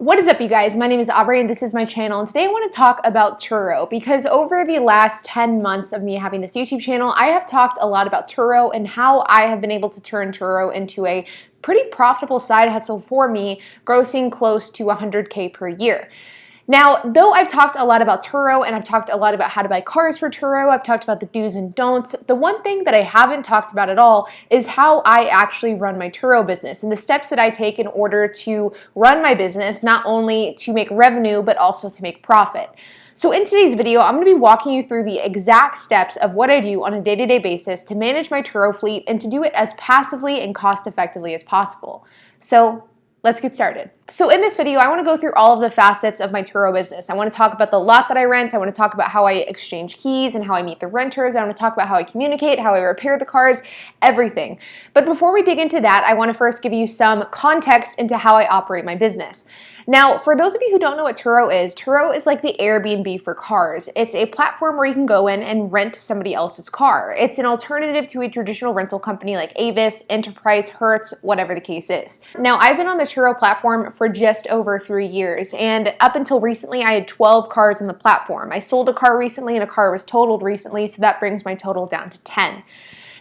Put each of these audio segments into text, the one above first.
What is up, you guys? My name is Aubrey and this is my channel, and today I want to talk about Turo because over the last 10 months of me having this YouTube channel, I have talked a lot about Turo and how I have been able to turn Turo into a pretty profitable side hustle for me, grossing close to 100K per year. Now, though I've talked a lot about Turo and I've talked a lot about how to buy cars for Turo, I've talked about the do's and don'ts, the one thing that I haven't talked about at all is how I actually run my Turo business and the steps that I take in order to run my business, not only to make revenue, but also to make profit. So in today's video, I'm going to be walking you through the exact steps of what I do on a day-to-day basis to manage my Turo fleet and to do it as passively and cost-effectively as possible. So let's get started. So in this video, I want to go through all of the facets of my Turo business. I want to talk about the lot that I rent. I want to talk about how I exchange keys and how I meet the renters. I want to talk about how I communicate, how I repair the cars, everything. But before we dig into that, I want to first give you some context into how I operate my business. Now, for those of you who don't know what Turo is like the Airbnb for cars. It's a platform where you can go in and rent somebody else's car. It's an alternative to a traditional rental company like Avis, Enterprise, Hertz, whatever the case is. Now, I've been on the Turo platform for just over 3 years, and up until recently, I had 12 cars on the platform. I sold a car recently and a car was totaled recently, so that brings my total down to 10.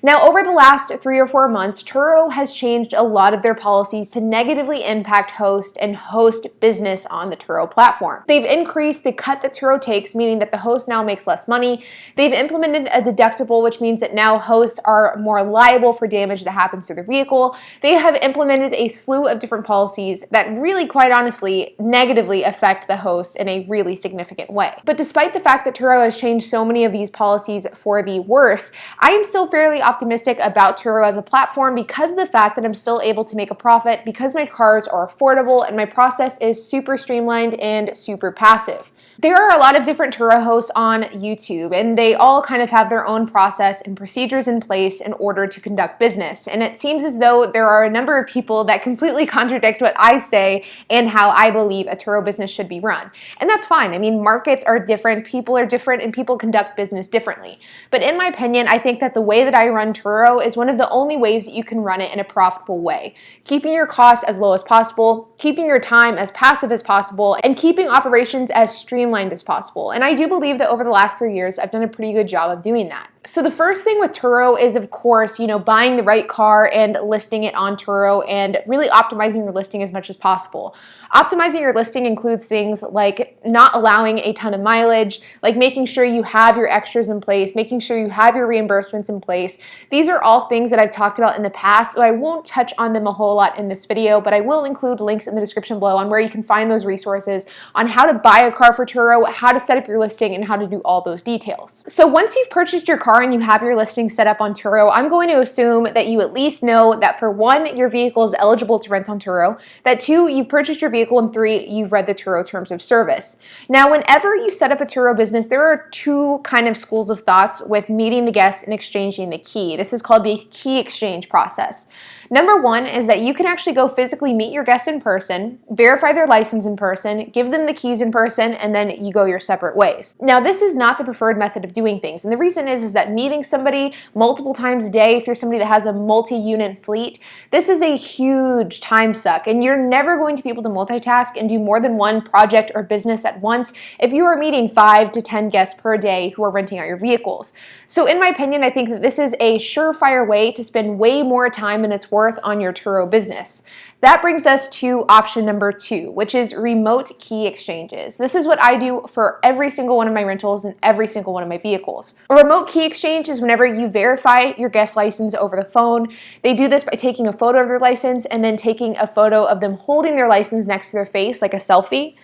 Now, over the last 3 or 4 months, Turo has changed a lot of their policies to negatively impact host and host business on the Turo platform. They've increased the cut that Turo takes, meaning that the host now makes less money. They've implemented a deductible, which means that now hosts are more liable for damage that happens to their vehicle. They have implemented a slew of different policies that really, quite honestly, negatively affect the host in a really significant way. But despite the fact that Turo has changed so many of these policies for the worse, I am still fairly optimistic about Turo as a platform because of the fact that I'm still able to make a profit because my cars are affordable and my process is super streamlined and super passive. There are a lot of different Turo hosts on YouTube, and they all kind of have their own process and procedures in place in order to conduct business. And it seems as though there are a number of people that completely contradict what I say and how I believe a Turo business should be run. And that's fine. I mean, markets are different, people are different, and people conduct business differently. But in my opinion, I think that the way that I run Turo is one of the only ways that you can run it in a profitable way. Keeping your costs as low as possible, keeping your time as passive as possible, and keeping operations as streamlined as possible. And I do believe that over the last 3 years, I've done a pretty good job of doing that. So the first thing with Turo is, of course, buying the right car and listing it on Turo and really optimizing your listing as much as possible. Optimizing your listing includes things like not allowing a ton of mileage, like making sure you have your extras in place, making sure you have your reimbursements in place. These are all things that I've talked about in the past, so I won't touch on them a whole lot in this video, but I will include links in the description below on where you can find those resources on how to buy a car for Turo, how to set up your listing, and how to do all those details. So once you've purchased your car and you have your listing set up on Turo, I'm going to assume that you at least know that for 1, your vehicle is eligible to rent on Turo, that 2, you've purchased your vehicle, and 3, you've read the Turo terms of service. Now, whenever you set up a Turo business, there are 2 kind of schools of thoughts with meeting the guest and exchanging the key. This is called the key exchange process. Number 1 is that you can actually go physically meet your guest in person, verify their license in person, give them the keys in person, and then you go your separate ways. Now, this is not the preferred method of doing things, and the reason is that meeting somebody multiple times a day, if you're somebody that has a multi-unit fleet, this is a huge time suck, and you're never going to be able to multitask and do more than one project or business at once if you are meeting 5 to 10 guests per day who are renting out your vehicles. So in my opinion, I think that this is a surefire way to spend way more time than it's worth on your Turo business. That brings us to option number 2, which is remote key exchanges. This is what I do for every single one of my rentals and every single one of my vehicles. A remote key exchange is whenever you verify your guest license over the phone. They do this by taking a photo of their license and then taking a photo of them holding their license next to their face, like a selfie.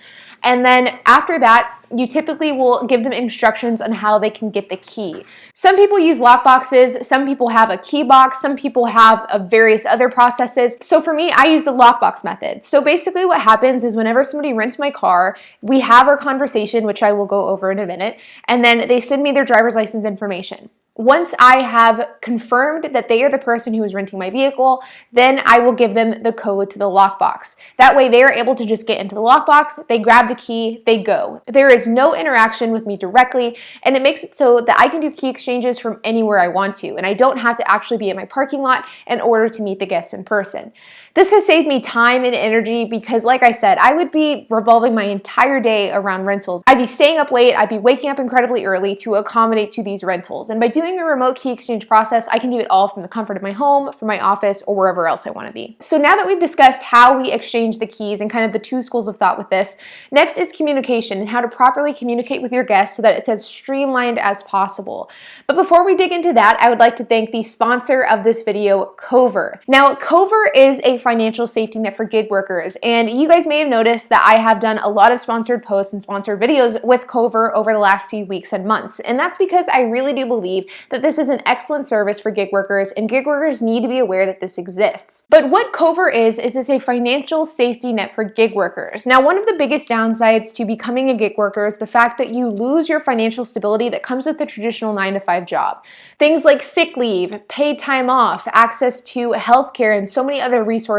And then after that, you typically will give them instructions on how they can get the key. Some people use lockboxes, some people have a key box, some people have various other processes. So for me, I use the lockbox method. So basically what happens is whenever somebody rents my car, we have our conversation, which I will go over in a minute, and then they send me their driver's license information. Once I have confirmed that they are the person who is renting my vehicle, then I will give them the code to the lockbox. That way they are able to just get into the lockbox, they grab the key, they go. There is no interaction with me directly, and it makes it so that I can do key exchanges from anywhere I want to, and I don't have to actually be at my parking lot in order to meet the guest in person. This has saved me time and energy because, like I said, I would be revolving my entire day around rentals. I'd be staying up late, I'd be waking up incredibly early to accommodate to these rentals. And by doing a remote key exchange process, I can do it all from the comfort of my home, from my office, or wherever else I want to be. So now that we've discussed how we exchange the keys and kind of the two schools of thought with this, next is communication and how to properly communicate with your guests so that it's as streamlined as possible. But before we dig into that, I would like to thank the sponsor of this video, Cover. Now, Cover is a financial safety net for gig workers, and you guys may have noticed that I have done a lot of sponsored posts and sponsored videos with Cover over the last few weeks and months, and that's because I really do believe that this is an excellent service for gig workers, and gig workers need to be aware that this exists. But what Cover is it's a financial safety net for gig workers. Now, one of the biggest downsides to becoming a gig worker is the fact that you lose your financial stability that comes with the traditional 9-to-5 job. Things like sick leave, paid time off, access to healthcare, and so many other resources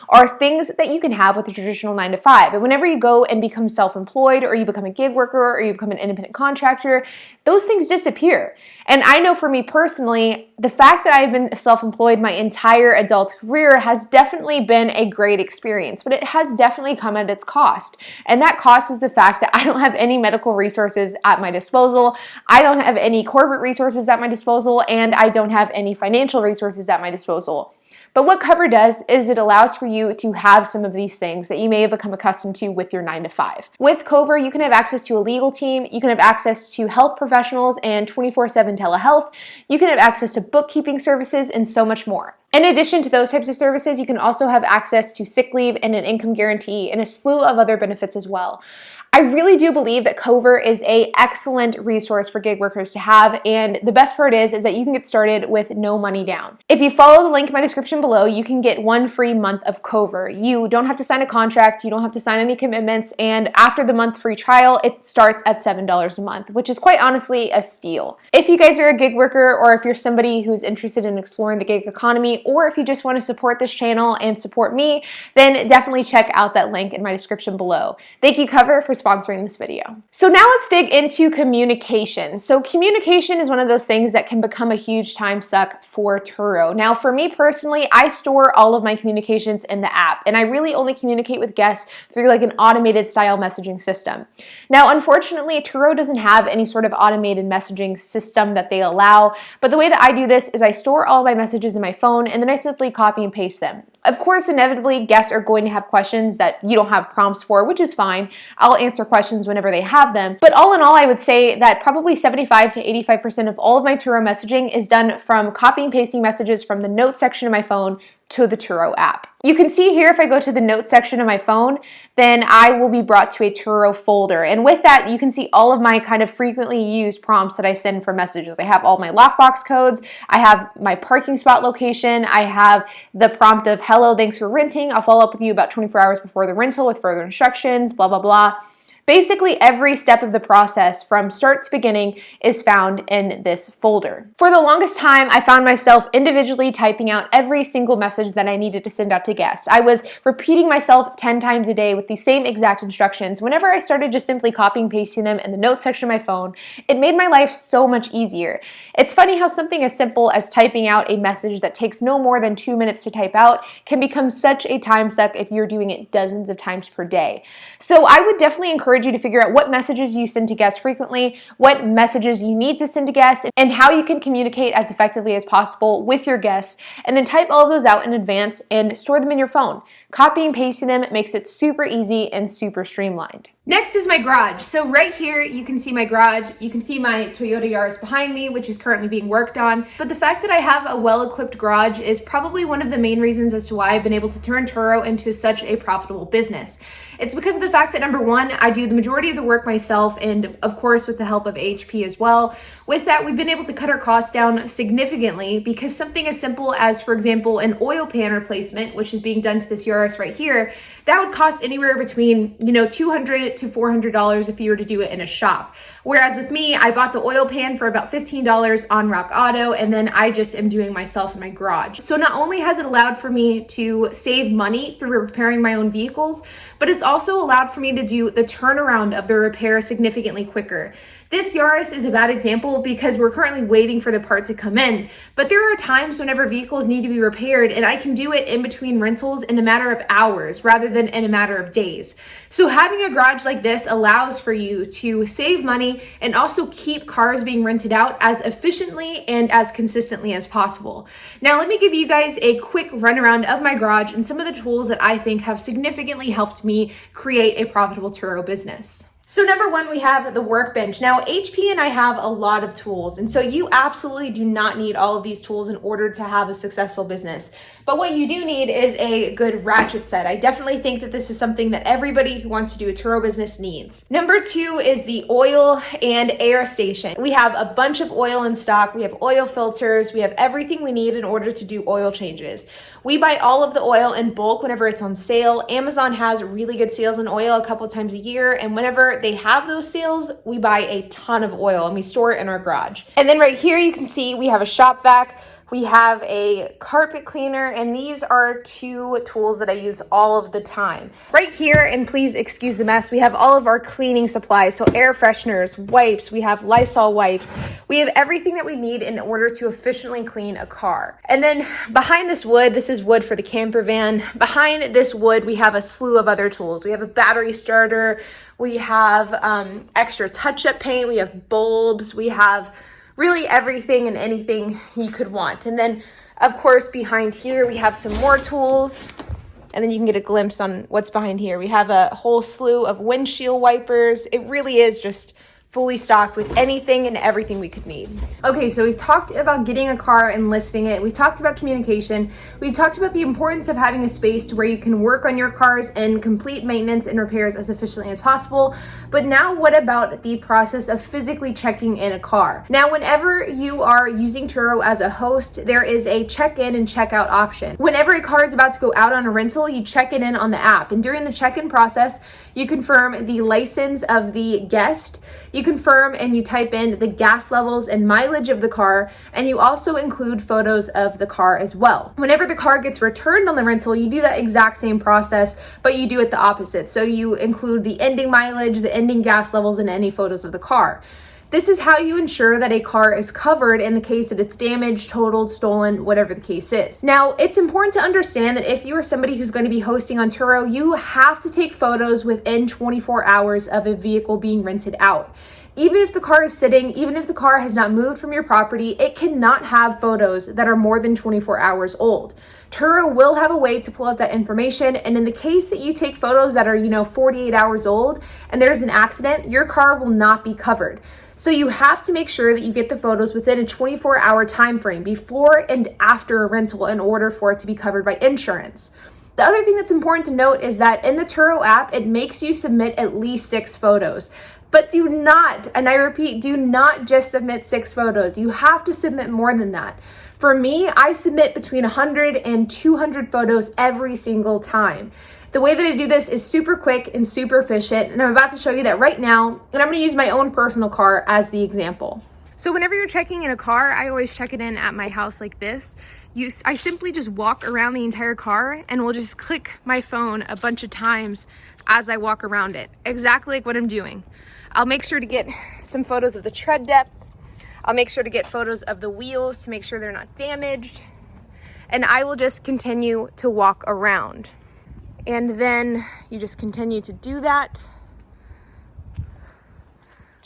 are things that you can have with a traditional 9-to-5. And whenever you go and become self-employed, or you become a gig worker, or you become an independent contractor, those things disappear. And I know for me personally, the fact that I've been self-employed my entire adult career has definitely been a great experience, but it has definitely come at its cost. And that cost is the fact that I don't have any medical resources at my disposal, I don't have any corporate resources at my disposal, and I don't have any financial resources at my disposal. But what Cover does is it allows for you to have some of these things that you may have become accustomed to with your 9-to-5. With Cover, you can have access to a legal team, you can have access to health professionals and 24/7 telehealth, you can have access to bookkeeping services, and so much more. In addition to those types of services, you can also have access to sick leave and an income guarantee and a slew of other benefits as well. I really do believe that Cover is an excellent resource for gig workers to have, and the best part is that you can get started with no money down. If you follow the link in my description below, you can get 1 free month of Cover. You don't have to sign a contract, you don't have to sign any commitments, and after the month free trial, it starts at $7 a month, which is quite honestly a steal. If you guys are a gig worker, or if you're somebody who's interested in exploring the gig economy, or if you just want to support this channel and support me, then definitely check out that link in my description below. Thank you, Cover, for sponsoring this video. So now let's dig into communication. So communication is one of those things that can become a huge time suck for Turo. Now, for me personally, I store all of my communications in the app, and I really only communicate with guests through like an automated style messaging system. Now, unfortunately, Turo doesn't have any sort of automated messaging system that they allow, but the way that I do this is I store all my messages in my phone, and then I simply copy and paste them. Of course, inevitably, guests are going to have questions that you don't have prompts for, which is fine. I'll answer questions whenever they have them. But all in all, I would say that probably 75 to 85% of all of my Turo messaging is done from copy and pasting messages from the notes section of my phone to the Turo app. You can see here, if I go to the notes section of my phone, then I will be brought to a Turo folder. And with that, you can see all of my kind of frequently used prompts that I send for messages. I have all my lockbox codes, I have my parking spot location, I have the prompt of, hello, thanks for renting, I'll follow up with you about 24 hours before the rental with further instructions, blah, blah, blah. Basically, every step of the process from start to beginning is found in this folder. For the longest time, I found myself individually typing out every single message that I needed to send out to guests. I was repeating myself 10 times a day with the same exact instructions. Whenever I started just simply copying and pasting them in the notes section of my phone, it made my life so much easier. It's funny how something as simple as typing out a message that takes no more than 2 minutes to type out can become such a time suck if you're doing it dozens of times per day. So I would definitely encourage you to figure out what messages you send to guests frequently, what messages you need to send to guests, and how you can communicate as effectively as possible with your guests, and then type all of those out in advance and store them in your phone. Copying and pasting them makes it super easy and super streamlined. Next is my garage. So right here, you can see my garage. You can see my Toyota Yaris behind me, which is currently being worked on. But the fact that I have a well-equipped garage is probably one of the main reasons as to why I've been able to turn Turo into such a profitable business. It's because of the fact that, number one, I do the majority of the work myself, and of course with the help of HP as well. With that, we've been able to cut our costs down significantly because something as simple as, for example, an oil pan replacement, which is being done to this Yaris right here, that would cost anywhere between, $200 to $400 if you were to do it in a shop. Whereas with me, I bought the oil pan for about $15 on Rock Auto, and then I just am doing myself in my garage. So not only has it allowed for me to save money through repairing my own vehicles, but it's also allowed for me to do the turnaround of the repair significantly quicker. This Yaris is a bad example because we're currently waiting for the part to come in, but there are times whenever vehicles need to be repaired and I can do it in between rentals in a matter of hours rather than in a matter of days. So having a garage like this allows for you to save money and also keep cars being rented out as efficiently and as consistently as possible. Now let me give you guys a quick runaround of my garage and some of the tools that I think have significantly helped me create a profitable Turo business. So number one, we have the Workbench. Now, HP and I have a lot of tools, and so you absolutely do not need all of these tools in order to have a successful business. But what you do need is a good ratchet set. I definitely think that this is something that everybody who wants to do a Turo business needs. Number two is the oil and air station. We have a bunch of oil in stock. We have oil filters. We have everything we need in order to do oil changes. We buy all of the oil in bulk whenever it's on sale. Amazon has really good sales on oil a couple times a year, and whenever they have those sales, we buy a ton of oil and we store it in our garage. And then right here you can see we have a shop vac. We have a carpet cleaner, and these are two tools that I use all of the time. Right here, and please excuse the mess, we have all of our cleaning supplies. So air fresheners, wipes, we have Lysol wipes. We have everything that we need in order to efficiently clean a car. And then behind this wood, this is wood for the camper van. Behind this wood, we have a slew of other tools. We have a battery starter. We have extra touch-up paint. We have bulbs. We have really everything and anything you could want. And then, of course, behind here, we have some more tools. And then you can get a glimpse on what's behind here. We have a whole slew of windshield wipers. It really is just fully stocked with anything and everything we could need. Okay, so we've talked about getting a car and listing it. We've talked about communication. We've talked about the importance of having a space to where you can work on your cars and complete maintenance and repairs as efficiently as possible. But now what about the process of physically checking in a car? Now, whenever you are using Turo as a host, there is a check-in and check-out option. Whenever a car is about to go out on a rental, you check it in on the app. And during the check-in process, you confirm the license of the guest. You confirm and you type in the gas levels and mileage of the car, and you also include photos of the car as well. Whenever the car gets returned on the rental, you do that exact same process, but you do it the opposite. So you include the ending mileage, the ending gas levels, and any photos of the car. This is how you ensure that a car is covered in the case that it's damaged, totaled, stolen, whatever the case is. Now, it's important to understand that if you are somebody who's going to be hosting on Turo, you have to take photos within 24 hours of a vehicle being rented out. Even if the car is sitting, even if the car has not moved from your property, it cannot have photos that are more than 24 hours old. Turo will have a way to pull out that information, and in the case that you take photos that are, 48 hours old and there's an accident, your car will not be covered. So you have to make sure that you get the photos within a 24-hour time frame before and after a rental in order for it to be covered by insurance. The other thing that's important to note is that in the Turo app, it makes you submit at least 6 photos. But do not, and I repeat, do not just submit 6 photos. You have to submit more than that. For me, I submit between 100 and 200 photos every single time. The way that I do this is super quick and super efficient, and I'm about to show you that right now, and I'm going to use my own personal car as the example. So whenever you're checking in a car, I always check it in at my house like this. I simply just walk around the entire car and will just click my phone a bunch of times as I walk around it, exactly like what I'm doing. I'll make sure to get some photos of the tread depth. I'll make sure to get photos of the wheels to make sure they're not damaged. And I will just continue to walk around. And then you just continue to do that.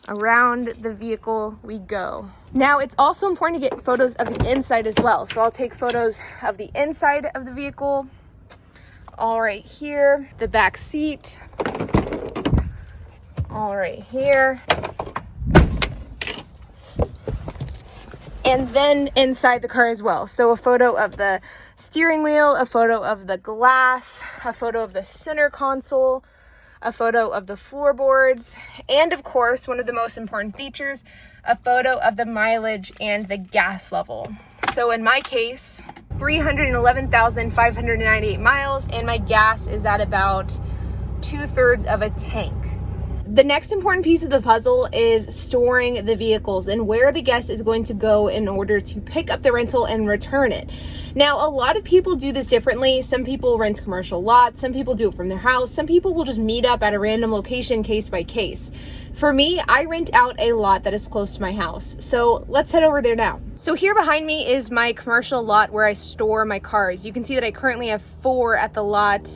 Around the vehicle we go. Now, it's also important to get photos of the inside as well. So I'll take photos of the inside of the vehicle. All right here, the back seat. All right here. And then inside the car as well. So a photo of the steering wheel, a photo of the glass, a photo of the center console, a photo of the floorboards, and of course, one of the most important features, a photo of the mileage and the gas level. So in my case, 311,598 miles, and my gas is at about 2/3 of a tank. The next important piece of the puzzle is storing the vehicles and where the guest is going to go in order to pick up the rental and return it. Now, a lot of people do this differently. Some people rent commercial lots, some people do it from their house, some people will just meet up at a random location case by case. For me, I rent out a lot that is close to my house. So let's head over there now. So here behind me is my commercial lot where I store my cars. You can see that I currently have 4 at the lot.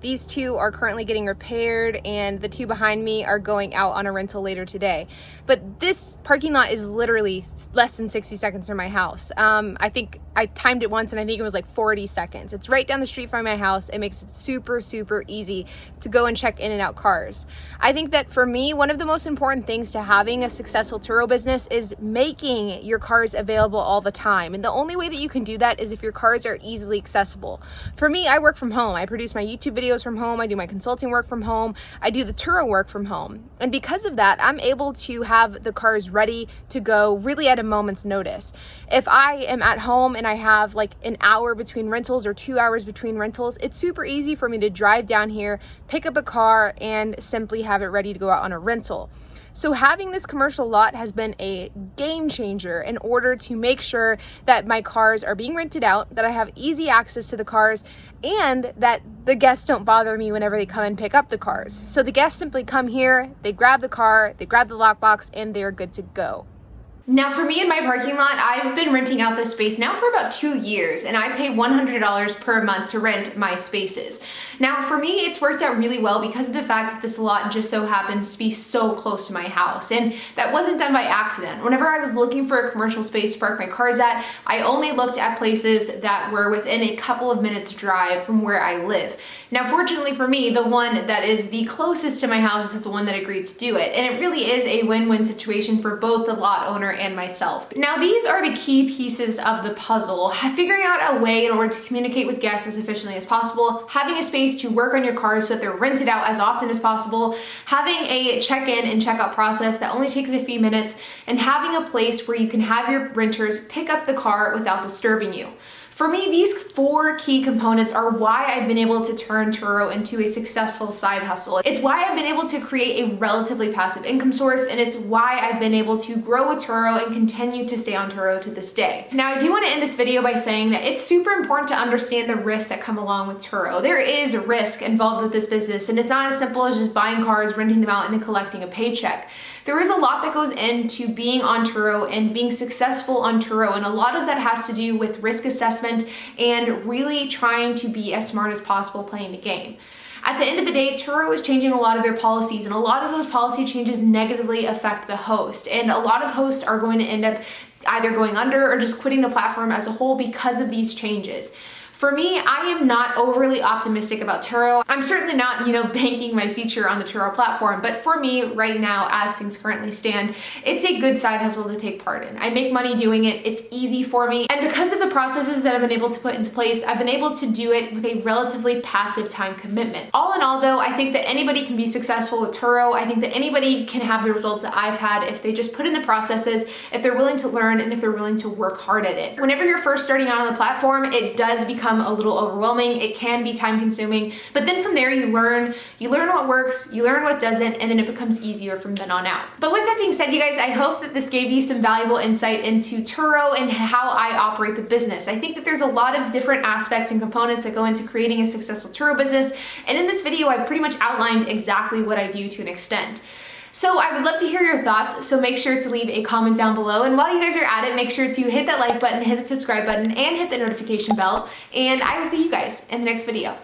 These 2 are currently getting repaired, and the 2 behind me are going out on a rental later today. But this parking lot is literally less than 60 seconds from my house. I think I timed it once and I think it was like 40 seconds. It's right down the street from my house. It makes it super, super easy to go and check in and out cars. I think that for me, one of the most important things to having a successful Turo business is making your cars available all the time. And the only way that you can do that is if your cars are easily accessible. For me, I work from home. I produce my YouTube videos from home. I do my consulting work from home. I do the Turo work from home. And because of that, I'm able to have the cars ready to go really at a moment's notice. If I am at home and I have like an hour between rentals or 2 hours between rentals, it's super easy for me to drive down here, pick up a car, and simply have it ready to go out on a rental. So having this commercial lot has been a game changer in order to make sure that my cars are being rented out, that I have easy access to the cars, and that the guests don't bother me whenever they come and pick up the cars. So the guests simply come here, they grab the car, they grab the lockbox, and they're good to go. Now for me in my parking lot, I've been renting out this space now for about 2 years, and I pay $100 per month to rent my spaces. Now for me, it's worked out really well because of the fact that this lot just so happens to be so close to my house, and that wasn't done by accident. Whenever I was looking for a commercial space to park my cars at, I only looked at places that were within a couple of minutes drive from where I live. Now fortunately for me, the one that is the closest to my house is the one that agreed to do it, and it really is a win-win situation for both the lot owner and myself. Now these are the key pieces of the puzzle. Figuring out a way in order to communicate with guests as efficiently as possible, having a space to work on your cars so that they're rented out as often as possible, having a check-in and check-out process that only takes a few minutes, and having a place where you can have your renters pick up the car without disturbing you. For me, these 4 key components are why I've been able to turn Turo into a successful side hustle. It's why I've been able to create a relatively passive income source, and it's why I've been able to grow with Turo and continue to stay on Turo to this day. Now, I do want to end this video by saying that it's super important to understand the risks that come along with Turo. There is risk involved with this business, and it's not as simple as just buying cars, renting them out, and then collecting a paycheck. There is a lot that goes into being on Turo and being successful on Turo, and a lot of that has to do with risk assessment and really trying to be as smart as possible playing the game. At the end of the day, Turo is changing a lot of their policies, and a lot of those policy changes negatively affect the host, and a lot of hosts are going to end up either going under or just quitting the platform as a whole because of these changes. For me, I am not overly optimistic about Turo. I'm certainly not, banking my future on the Turo platform, but for me right now, as things currently stand, it's a good side hustle to take part in. I make money doing it, it's easy for me, and because of the processes that I've been able to put into place, I've been able to do it with a relatively passive time commitment. All in all though, I think that anybody can be successful with Turo. I think that anybody can have the results that I've had if they just put in the processes, if they're willing to learn, and if they're willing to work hard at it. Whenever you're first starting out on the platform, it does become a little overwhelming. It can be time consuming, but then from there you learn what works, you learn what doesn't, and then it becomes easier from then on out. But with that being said, you guys, I hope that this gave you some valuable insight into Turo and how I operate the business. I think that there's a lot of different aspects and components that go into creating a successful Turo business, and in this video I've pretty much outlined exactly what I do to an extent. So I would love to hear your thoughts, so make sure to leave a comment down below. And while you guys are at it, make sure to hit that like button, hit the subscribe button, and hit the notification bell. And I will see you guys in the next video.